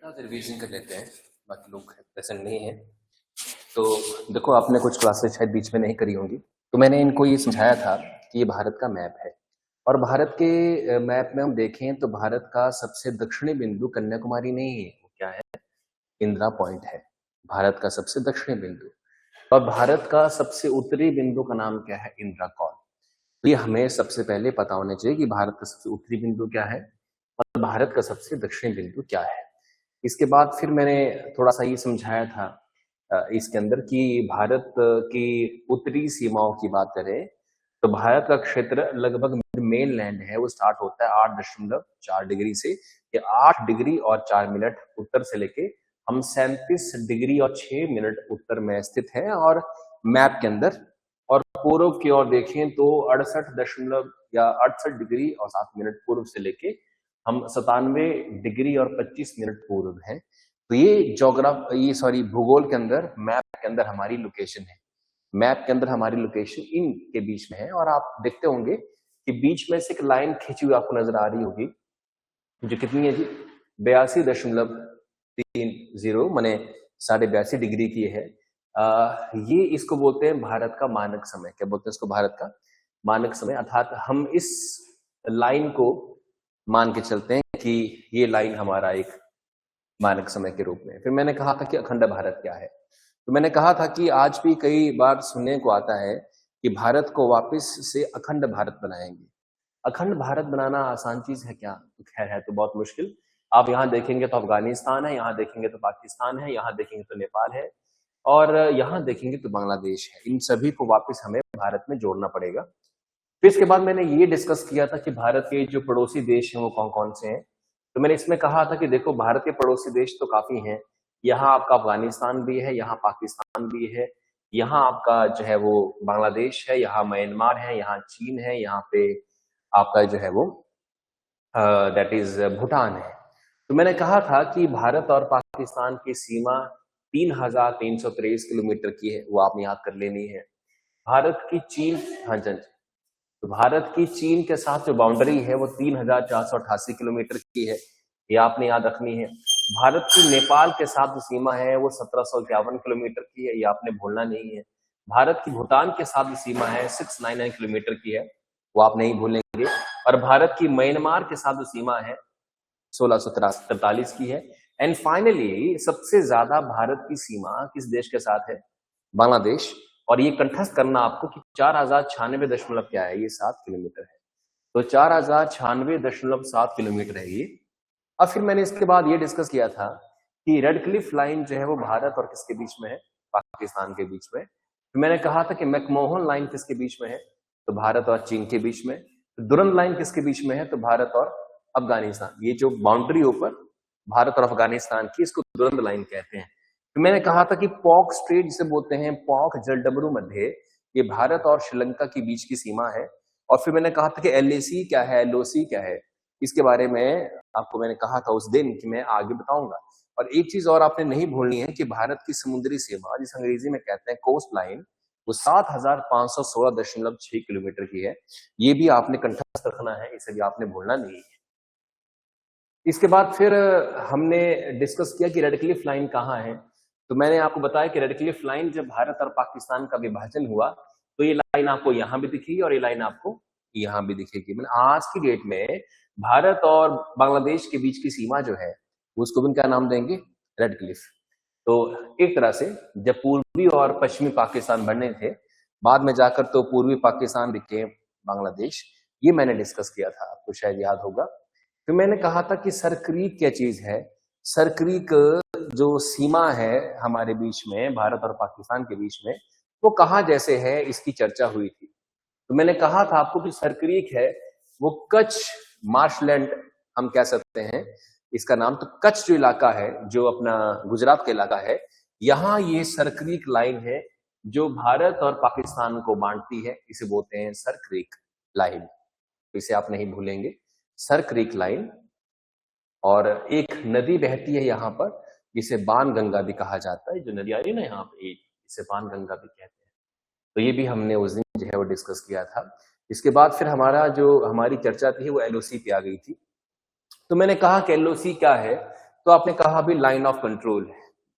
थोड़ा सा रिवीजन कर लेते हैं, बाकी लोग प्रेजेंट नहीं है। तो देखो, आपने कुछ क्लासेस शायद बीच में नहीं करी होंगी। तो मैंने इनको ये समझाया था कि ये भारत का मैप है, और भारत के मैप में हम देखें तो भारत का सबसे दक्षिणी बिंदु कन्याकुमारी नहीं है, वो क्या है? इंदिरा पॉइंट है, भारत का सबसे दक्षिणी बिंदु। और भारत का सबसे उत्तरी बिंदु का नाम क्या है? इंदिरा कॉल। तो ये हमें सबसे पहले पता होना चाहिए कि भारत का सबसे उत्तरी बिंदु क्या है और भारत का सबसे दक्षिणी बिंदु क्या है। इसके बाद फिर मैंने थोड़ा सा ये समझाया था इसके अंदर कि भारत की उत्तरी सीमाओं की बात करें तो भारत का क्षेत्र लगभग मेन लैंड है, वो स्टार्ट होता है 8.4 डिग्री से। ये 8 डिग्री और 4 मिनट उत्तर से लेके हम 37 डिग्री और 6 मिनट उत्तर में स्थित है। और मैप के अंदर और पूर्व की ओर देखें तो 68 डिग्री और 7 मिनट पूर्व से लेके हम 97 डिग्री और 25 मिनट पूर्व है। तो ये भूगोल के अंदर, मैप के अंदर हमारी लोकेशन है। मैप के अंदर हमारी लोकेशन इन के बीच में है। और आप देखते होंगे कि बीच में से एक लाइन खींची हुई आपको नजर आ रही होगी, जो कितनी है जी? 82.30 माने 82.5 डिग्री की है। ये इसको बोलते हैं भारत का मानक समय। क्या बोलते हैं इसको? भारत का मानक समय। अर्थात हम इस लाइन को मान के चलते हैं कि ये लाइन हमारा एक मानक समय के रूप में। फिर मैंने कहा था कि अखंड भारत क्या है। तो मैंने कहा था कि आज भी कई बार सुनने को आता है कि भारत को वापस से अखंड भारत बनाएंगे। अखंड भारत बनाना आसान चीज है क्या? तो खैर, है तो बहुत मुश्किल। आप यहाँ देखेंगे तो अफगानिस्तान है, यहाँ देखेंगे तो पाकिस्तान है, यहाँ देखेंगे तो नेपाल है, और यहाँ देखेंगे तो बांग्लादेश है। इन सभी को वापस हमें भारत में जोड़ना पड़ेगा। फिर इसके बाद मैंने ये डिस्कस किया था कि भारत के जो पड़ोसी देश हैं वो कौन कौन से हैं। तो मैंने इसमें कहा था कि देखो, भारत के पड़ोसी देश तो काफी हैं। यहाँ आपका अफगानिस्तान भी है, यहाँ पाकिस्तान भी है, यहाँ आपका जो है वो बांग्लादेश है, यहाँ म्यांमार है, यहाँ चीन है, यहाँ पे आपका जो है वो दैट इज भूटान है। तो मैंने कहा था कि भारत और पाकिस्तान की सीमा 3323 किलोमीटर की है, वो आपने याद कर लेनी है। भारत की चीन, हाँ जी, तो भारत की चीन के साथ जो बाउंड्री है वो 3488 किलोमीटर की है, ये आपने याद रखनी है। भारत की नेपाल के साथ जो सीमा है वो 1751 किलोमीटर की है, ये आपने भूलना नहीं है। भारत की भूटान के साथ जो सीमा है 699 किलोमीटर की है, वो आप नहीं भूलेंगे। और भारत की म्यांमार के साथ जो सीमा है 1643 की है। एंड फाइनली सबसे ज्यादा भारत की सीमा किस देश के साथ है? बांग्लादेश। और ये कंठस्थ करना आपको कि 4096 क्या है, ये 7 किलोमीटर है। तो 4096.7 किलोमीटर है ये। अब फिर मैंने इसके बाद ये डिस्कस किया था कि रेड क्लिफ लाइन जो है वो भारत और किसके बीच में है? पाकिस्तान के बीच में। तो मैंने कहा था कि मैकमोहन लाइन किसके बीच में है? तो भारत और चीन के बीच में। तो दुरंत लाइन किसके बीच में है? तो भारत और अफगानिस्तान। ये जो बाउंड्री ऊपर भारत और अफगानिस्तान की, इसको दुरंत लाइन कहते हैं। तो मैंने कहा था कि पॉक स्ट्रेट जिसे बोलते हैं, पॉक जलडमरू मध्य, ये भारत और श्रीलंका के बीच की सीमा है। और फिर मैंने कहा था कि एलएसी क्या है, एलओसी क्या है, इसके बारे में आपको मैंने कहा था उस दिन कि मैं आगे बताऊंगा। और एक चीज और आपने नहीं भूलनी है कि भारत की समुद्री सीमा, जिस अंग्रेजी में कहते हैं कोस्ट लाइन, वो 7516.6 किलोमीटर की है। ये भी आपने कंठस्थ रखना है, इसे भी आपने भूलना नहीं है। इसके बाद फिर हमने डिस्कस किया कि रेड क्लिफ लाइन कहाँ है। तो मैंने आपको बताया कि रेड क्लिफ लाइन जब भारत और पाकिस्तान का विभाजन हुआ तो ये लाइन आपको यहाँ भी दिखेगी और ये लाइन आपको यहाँ भी दिखेगी। मैंने आज की डेट में भारत और बांग्लादेश के बीच की सीमा जो है उसको भी क्या नाम देंगे? Red Cliff. तो एक तरह से जब पूर्वी और पश्चिमी पाकिस्तान बने थे, बाद में जाकर तो पूर्वी पाकिस्तान बिकेम बांग्लादेश। ये मैंने डिस्कस किया था, आपको शायद याद होगा। फिर मैंने कहा था कि सरक्रीक क्या चीज है? सरक्रीक जो सीमा है हमारे बीच में, भारत और पाकिस्तान के बीच में, वो कहाँ जैसे है, इसकी चर्चा हुई थी। तो मैंने कहा था आपको कि सरक्रीक है वो कच्छ मार्शलैंड हम कह सकते हैं इसका नाम। तो कच्छ जो इलाका है, जो अपना गुजरात का इलाका है, यहाँ ये सरक्रीक लाइन है जो भारत और पाकिस्तान को बांटती है, इसे बोलते हैं सरक्रीक लाइन। तो इसे आप नहीं भूलेंगे, सरक्रीक लाइन। और एक नदी बहती है यहाँ पर, जिसे बाण गंगा भी कहा जाता है। जो नदी आ रही है ना यहाँ पे, इसे बाण गंगा भी कहते हैं। तो ये भी हमने उस दिन जो है वो डिस्कस किया था। इसके बाद फिर हमारी चर्चा थी वो एलओसी पे आ गई थी। तो मैंने कहा कि एलओसी क्या है? तो आपने कहा अभी लाइन ऑफ कंट्रोल है,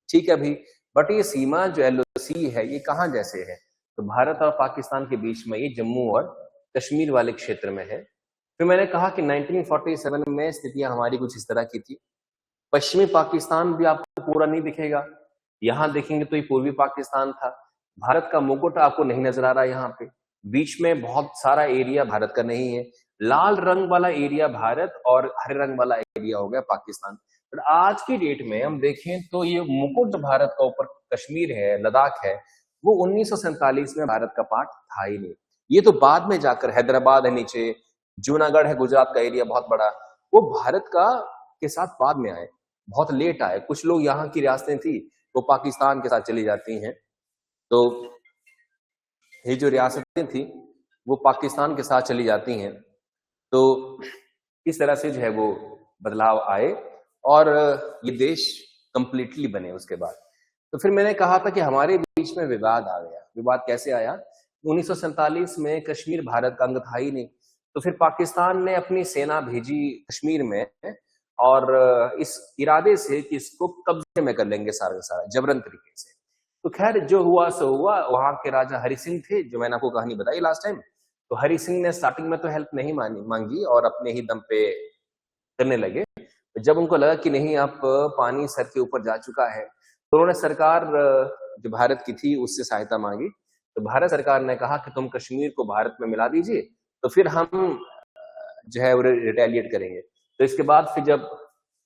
ठीक है अभी, बट ये सीमा जो एलओसी है ये कहाँ जैसे है? तो भारत और पाकिस्तान के बीच में ये जम्मू और कश्मीर वाले क्षेत्र में है। फिर मैंने कहा कि 1947 में स्थितियां हमारी कुछ इस तरह की थी। पश्चिमी पाकिस्तान भी आपको पूरा नहीं दिखेगा, यहां देखेंगे तो ये पूर्वी पाकिस्तान था। भारत का मुकुट आपको नहीं नजर आ रहा यहाँ पे, बीच में बहुत सारा एरिया भारत का नहीं है। लाल रंग वाला एरिया भारत और हरे रंग वाला एरिया हो गया पाकिस्तान। बट आज की डेट में हम देखें तो ये मुकुट भारत का ऊपर कश्मीर है, लद्दाख है, वो 1947 में भारत का पार्ट था ही नहीं। ये तो बाद में जाकर, हैदराबाद है नीचे, जूनागढ़ है गुजरात का एरिया बहुत बड़ा, वो भारत का के साथ बाद में आए, बहुत लेट आए। कुछ लोग यहाँ की रियासतें थी वो पाकिस्तान के साथ चली जाती हैं, तो ये जो रियासतें थी वो पाकिस्तान के साथ चली जाती हैं। तो इस तरह से जो है वो बदलाव आए और ये देश कंप्लीटली बने उसके बाद। तो फिर मैंने कहा था कि हमारे बीच में विवाद आ गया। विवाद कैसे आया? 1947 में कश्मीर भारत का अंग था ही नहीं, तो फिर पाकिस्तान ने अपनी सेना भेजी कश्मीर में और इस इरादे से कि इसको कब्जे में कर लेंगे सारा का सारा, जबरन तरीके से। तो खैर जो हुआ सो हुआ। वहां के राजा हरि सिंह थे, जो मैंने आपको कहानी बताई लास्ट टाइम। तो हरि सिंह ने स्टार्टिंग में तो हेल्प नहीं मांगी और अपने ही दम पे करने लगे। जब उनको लगा कि नहीं अब पानी सर के ऊपर जा चुका है, तो उन्होंने सरकार जो भारत की थी उससे सहायता मांगी। तो भारत सरकार ने कहा कि तुम कश्मीर को भारत में मिला दीजिए, तो फिर हम जो है वो रिटेलिएट करेंगे। तो इसके बाद फिर जब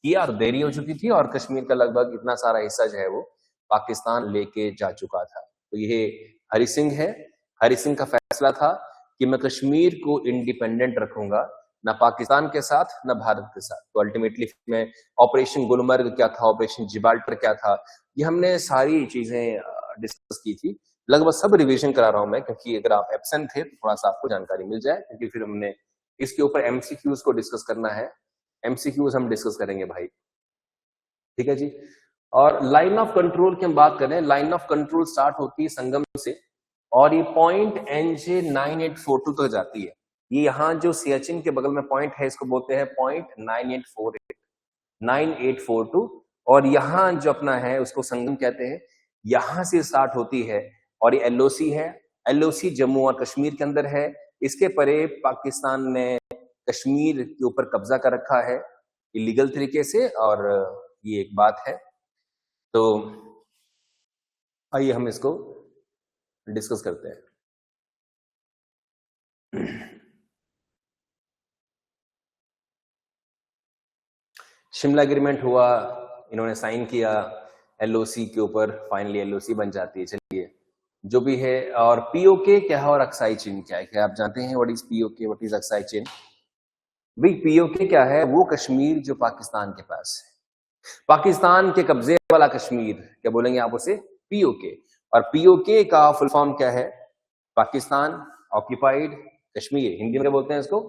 किया तो देरी हो चुकी थी और कश्मीर का लगभग इतना सारा हिस्सा जो है वो पाकिस्तान लेके जा चुका था। तो ये हरि सिंह है, हरि सिंह का फैसला था कि मैं कश्मीर को इंडिपेंडेंट रखूंगा, ना पाकिस्तान के साथ ना भारत के साथ। तो अल्टीमेटली में ऑपरेशन गुलमर्ग क्या था, ऑपरेशन जिब्राल्टर क्या था, ये हमने सारी चीजें डिस्कस की थी। लगभग सब रिवीजन करा रहा हूं मैं, क्योंकि अगर आप एब्सेंट थे तो थोड़ा सा आपको जानकारी मिल जाए, क्योंकि फिर हमने इसके ऊपर एमसीक्यूज को डिस्कस करना है। एमसीक्यूज हम डिस्कस करेंगे भाई, ठीक है जी। और लाइन ऑफ कंट्रोल की हम बात करें, लाइन ऑफ कंट्रोल स्टार्ट होती है संगम से और ये पॉइंट NJ 9842 तक जाती है। ये यहाँ जो सियाचिन के बगल में पॉइंट है इसको बोलते हैं पॉइंट 9842 और यहाँ जो अपना है उसको संगम कहते हैं। यहां से स्टार्ट होती है और ये LOC है। LOC जम्मू और कश्मीर के अंदर है। इसके परे पाकिस्तान ने कश्मीर के ऊपर कब्जा कर रखा है इलीगल तरीके से, और ये एक बात है। तो आइए हम इसको डिस्कस करते हैं। शिमला एग्रीमेंट हुआ, इन्होंने साइन किया LOC के ऊपर, फाइनली LOC बन जाती है। चलिए जो भी है। और POK क्या है और अक्साई चीन क्या है, क्या आप जानते हैं? What is POK, what is Aksai चीन? भाई POK क्या है? वो कश्मीर जो पाकिस्तान के पास है, पाकिस्तान के कब्जे वाला कश्मीर, क्या बोलेंगे आप उसे? POK। और POK का फुल फॉर्म क्या है? पाकिस्तान ऑक्यूपाइड कश्मीर, हिंदी में बोलते हैं इसको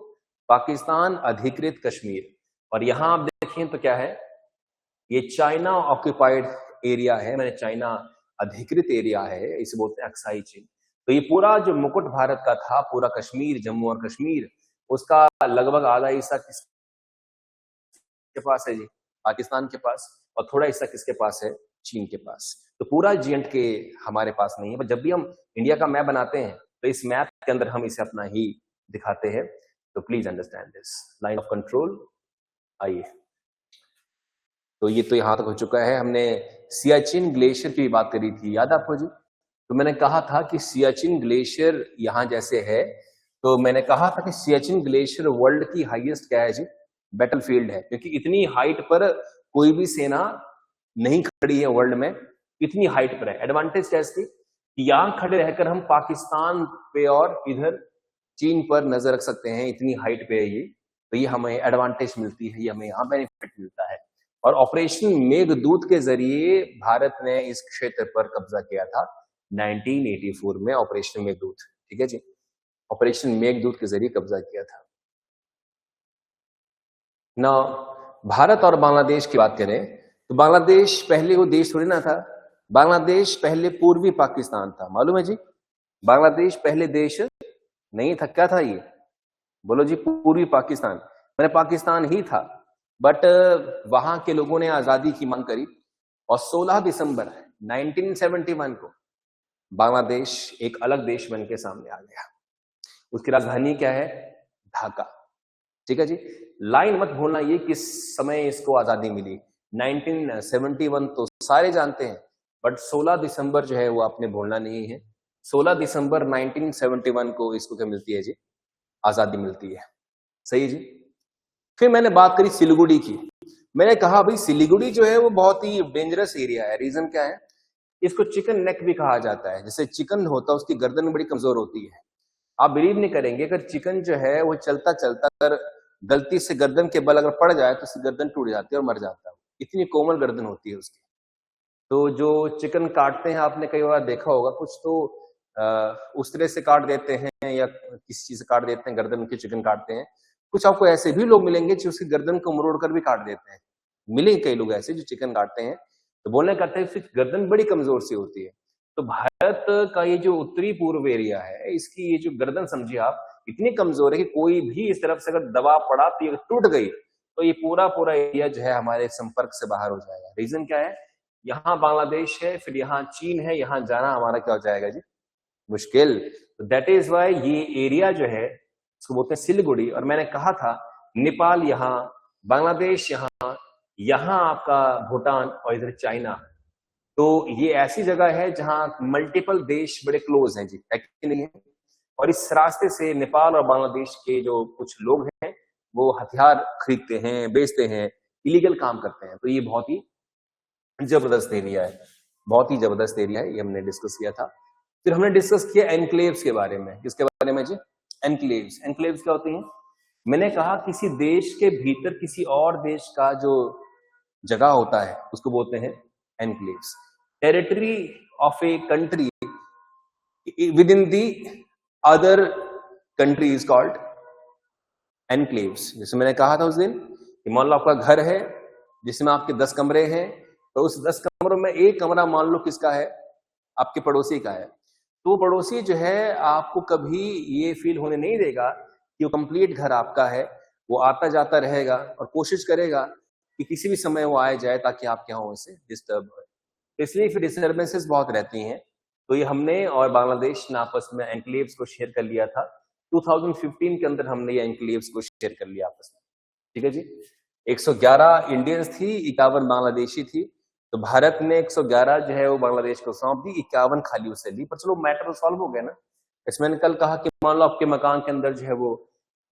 पाकिस्तान अधिकृत कश्मीर। और यहां आप देखें तो क्या है, ये चाइना ऑक्यूपाइड एरिया है, मैंने चाइना अधिकृत एरिया है, इसे बोलते हैं अक्साई चीन। तो ये पूरा जो मुकुट भारत का था, पूरा कश्मीर, जम्मू और कश्मीर, उसका लगभग आधा हिस्सा किसके पास है जी? पाकिस्तान के पास। और थोड़ा हिस्सा किसके पास है? चीन के पास। तो पूरा J&K हमारे पास नहीं है, पर जब भी हम इंडिया का मैप बनाते हैं तो इस मैप के अंदर हम इसे अपना ही दिखाते हैं। तो please understand this line of control. आइए, तो ये तो यहां तक हो चुका है। हमने सियाचिन ग्लेशियर की बात करी थी, याद आपको जी? तो मैंने कहा था कि सियाचिन ग्लेशियर यहां जैसे है, तो मैंने कहा था कि सियाचिन ग्लेशियर वर्ल्ड की हाईएस्ट क्या है जी? बैटलफील्ड है, क्योंकि इतनी हाइट पर कोई भी सेना नहीं खड़ी है वर्ल्ड में, इतनी हाइट पर है। एडवांटेज क्या है इसकी? यहां खड़े रहकर हम पाकिस्तान पे और इधर चीन पर नजर रख सकते हैं, इतनी हाइट पे है ये। तो ये हमें एडवांटेज मिलती है, ये हमें यहाँ बेनिफिट मिलता है। और ऑपरेशन मेघदूत के जरिए भारत ने इस क्षेत्र पर कब्जा किया था 1984 में, ऑपरेशन मेघदूत, ठीक है जी। ऑपरेशन मेघदूत के जरिए कब्जा किया था ना। भारत और बांग्लादेश की बात करें तो बांग्लादेश पहले वो देश थोड़ी ना था, बांग्लादेश पहले पूर्वी पाकिस्तान था, मालूम है जी? बांग्लादेश पहले देश नहीं था, क्या था ये? बोलो जी? पूर्वी पाकिस्तान, मैंने पाकिस्तान ही था। बट वहां के लोगों ने आजादी की मांग करी और 16 दिसंबर 1971 को बांग्लादेश एक अलग देश बन के सामने आ गया। उसकी राजधानी क्या है? ढाका। ठीक है जी। लाइन मत भूलना, ये किस समय इसको आजादी मिली। 1971 तो सारे जानते हैं, बट 16 दिसंबर जो है वो आपने भूलना नहीं है। 16 दिसंबर 1971 को इसको क्या मिलती है जी? आजादी मिलती है। सही है जी। फिर मैंने बात करी सिलीगुड़ी की। मैंने कहा भाई सिलीगुड़ी जो है वो बहुत ही डेंजरस एरिया है। रीजन क्या है? इसको चिकन नेक भी कहा जाता है। जैसे चिकन होता है उसकी गर्दन बड़ी कमजोर होती है। आप बिलीव नहीं करेंगे, अगर चिकन जो है वो चलता चलता अगर गलती से गर्दन के बल अगर पड़ जाए तो उसकी गर्दन टूट जाती है और मर जाता है। इतनी कोमल गर्दन होती है उसकी। तो जो चिकन काटते हैं आपने कई बार देखा होगा, कुछ तो उस तरह से काट देते हैं या किसी चीज से काट देते हैं, गर्दन की चिकन काटते हैं। कुछ आपको ऐसे भी लोग मिलेंगे जो उसकी गर्दन को मरोड़ कर भी काट देते हैं। मिले कई लोग ऐसे जो चिकन काटते हैं। तो बोलने करते हैं उसकी गर्दन बड़ी कमजोर सी होती है। तो भारत का ये जो उत्तरी पूर्व एरिया है, इसकी ये जो गर्दन समझिए आप, इतनी कमजोर है कि कोई भी इस तरफ से अगर दबाव पड़ा तो ये टूट गई तो ये पूरा पूरा एरिया जो है हमारे संपर्क से बाहर हो जाएगा। रीजन क्या है? यहाँ बांग्लादेश है, फिर यहाँ चीन है, यहाँ जाना हमारा क्या हो जाएगा जी? मुश्किल। तो दैट इज वाई ये एरिया जो है इसको बोलते हैं सिलीगुड़ी। और मैंने कहा था नेपाल यहाँ, बांग्लादेश यहाँ, यहाँ आपका भूटान और इधर चाइना। तो ये ऐसी जगह है जहां मल्टीपल देश बड़े क्लोज हैं जी, है कि नहीं है? और इस रास्ते से नेपाल और बांग्लादेश के जो कुछ लोग हैं वो हथियार खरीदते हैं, बेचते हैं, इलीगल काम करते हैं। तो ये बहुत ही जबरदस्त एरिया है, बहुत ही जबरदस्त एरिया है। ये हमने डिस्कस किया था। फिर हमने डिस्कस किया एनक्लेव्स के बारे में। किसके बारे में जी? एनक्लेव्स। एनक्लेव्स क्या होती हैं? मैंने कहा किसी देश के भीतर किसी और देश का जो जगह होता है उसको बोलते हैं enclaves. Territory of a country with in the other country is called enclaves. जैसे मैंने कहा था उस दिन कि मान लो आपका घर है जिसमें आपके 10 कमरे हैं, तो उस 10 कमरों में एक कमरा मान लो किसका है? आपके पड़ोसी का है। तो वो पड़ोसी जो है आपको कभी ये फील होने नहीं देगा कि वो कंप्लीट घर आपका है। वो आता जाता रहेगा और कोशिश करेगा कि किसी भी समय वो आए जाए ताकि आप क्या हो इसे डिस्टर्ब हो। इसलिए फिर डिस्टर्बेंसेस बहुत रहती हैं। तो ये हमने और बांग्लादेश ने आपस में एनक्लेव्स को शेयर कर लिया था। 2015 के अंदर हमने ये एनक्लेव्स को शेयर कर लिया आपस में। ठीक है जी। 111 इंडियंस थी, 51 बांग्लादेशी थी। तो भारत ने 111 जो है वो बांग्लादेश को सौंप दी, 51 खाली उसे दी। पर चलो मैटर सॉल्व हो गया ना। इसमें मैंने कल कहा कि मान लो आपके मकान के अंदर जो है वो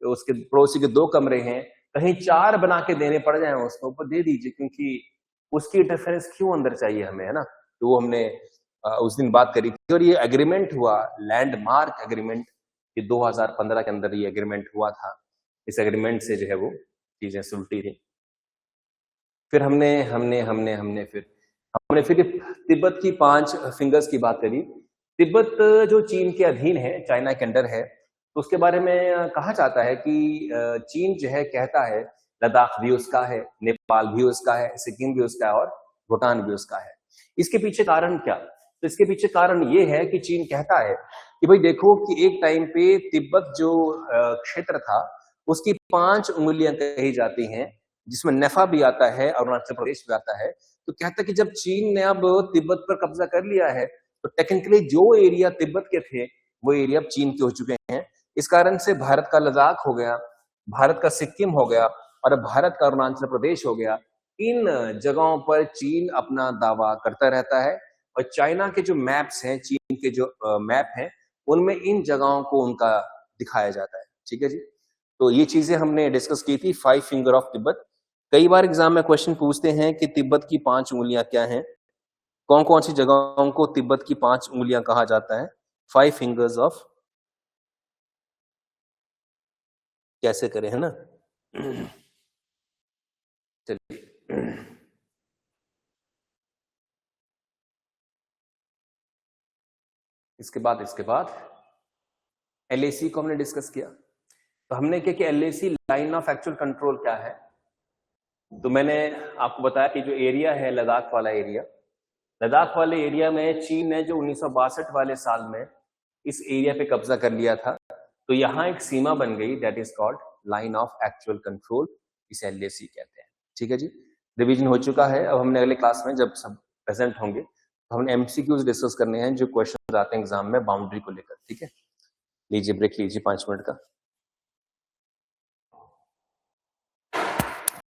उसके पड़ोसी के 2 कमरे हैं, कहीं 4 बना के देने पड़ जाए उसको, ऊपर दे दीजिए, क्योंकि उसकी इंटरफेरेंस क्यों अंदर चाहिए हमें, है ना। तो वो हमने उस दिन बात करी थी और ये एग्रीमेंट हुआ, लैंडमार्क एग्रीमेंट, ये 2015 के अंदर ये एग्रीमेंट हुआ था। इस एग्रीमेंट से जो है वो चीजें सुलटी थी। फिर हमने फिर तिब्बत की 5 फिंगर्स की बात करी। तिब्बत जो चीन के अधीन है, चाइना के अंडर है, तो उसके बारे में कहा जाता है कि चीन जो है कहता है लद्दाख भी उसका है, नेपाल भी उसका है, सिक्किम भी उसका है और भूटान भी उसका है। इसके पीछे कारण क्या? तो इसके पीछे कारण ये है कि चीन कहता है कि भाई देखो कि एक टाइम पे तिब्बत जो क्षेत्र था उसकी 5 उंगलियां कही जाती हैं, जिसमें नेफा भी आता है, अरुणाचल प्रदेश भी आता है। तो कहता है कि जब चीन ने अब तिब्बत पर कब्जा कर लिया है तो टेक्निकली जो एरिया तिब्बत के थे वो एरिया अब चीन के हो चुके हैं। इस कारण से भारत का लद्दाख हो गया, भारत का सिक्किम हो गया और अब भारत का अरुणाचल प्रदेश हो गया। इन जगहों पर चीन अपना दावा करता रहता है और चाइना के जो मैप्स हैं, चीन के जो मैप हैं, उनमें इन जगहों को उनका दिखाया जाता है। ठीक है जी। तो ये चीजें हमने डिस्कस की थी, 5 फिंगर ऑफ तिब्बत। कई बार एग्जाम में क्वेश्चन पूछते हैं कि तिब्बत की 5 उंगलियां क्या हैं, कौन कौन सी जगहों को तिब्बत की 5 उंगलियां कहा जाता है, 5 फिंगर्स ऑफ, कैसे करें, है ना। चलिए, इसके बाद एलएसी को हमने डिस्कस किया। तो हमने क्या कि LAC line of actual control क्या है। तो मैंने आपको बताया कि जो एरिया है लद्दाख वाला एरिया, लद्दाख वाले एरिया में चीन ने जो 1962 वाले साल में इस एरिया पे कब्जा कर लिया था, तो यहाँ एक सीमा बन गई, that is called line of actual control, इसे एलएसी कहते हैं। ठीक है जी, रिवीजन हो चुका है। अब हमने अगले क्लास में जब सब प्रेजेंट होंगे तो हमने एमसीक्यूज डिस्कस करने हैं जो क्वेश्चन आते हैं एग्जाम में बाउंड्री को लेकर। ठीक है, लीजिए ब्रेक लीजिए 5 मिनट का।